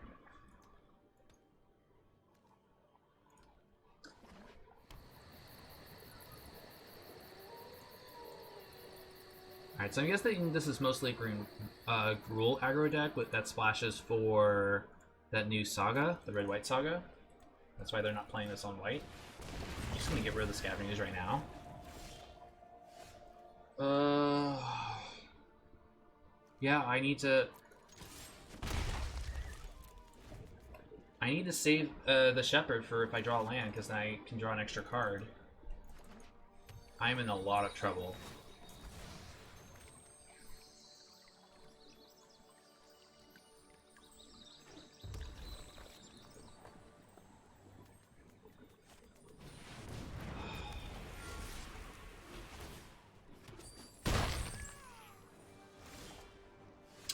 Alright, so I'm guessing this is mostly green, Gruul aggro deck with that splashes for that new saga, the red-white saga. That's why they're not playing this on white. I'm just gonna get rid of the scavengers right now. Yeah, I need to save the Shepherd for if I draw land, because then I can draw an extra card. I'm in a lot of trouble.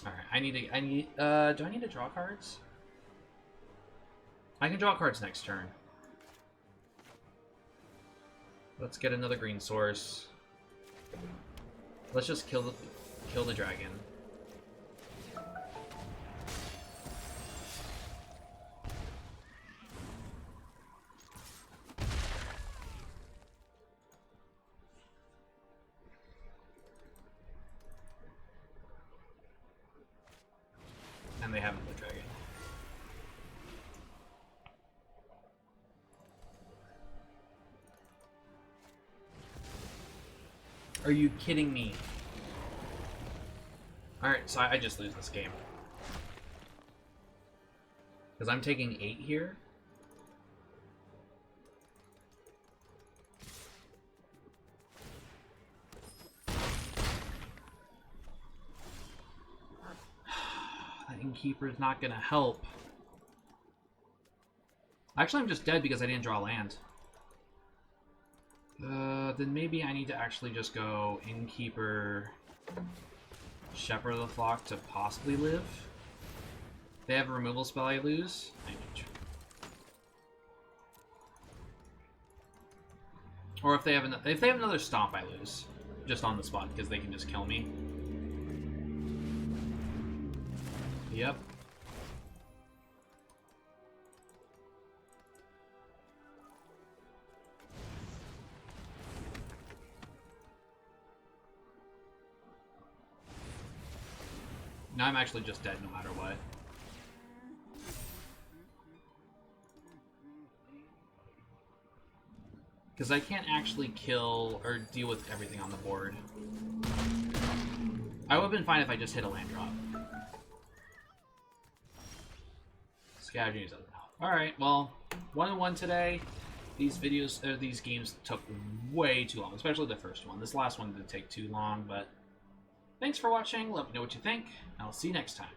Alright, do I need to draw cards? I can draw cards next turn. Let's get another green source. Let's just kill the dragon. And they have another dragon. Are you kidding me? Alright, so I just lose this game. Because I'm taking 8 here. That Innkeeper's not gonna help. Actually, I'm just dead because I didn't draw land. Then maybe I need to actually just go Innkeeper, Shepherd of the Flock to possibly live. They have a removal spell I lose. Or if they have another Stomp I lose. Just on the spot, because they can just kill me. Yep. Now I'm actually just dead no matter what. Because I can't actually kill or deal with everything on the board. I would have been fine if I just hit a land drop. Scavenging doesn't help. Alright, well, 1-1 today. These games took way too long, especially the first one. This last one didn't take too long, but thanks for watching. Let me know what you think. I'll see you next time.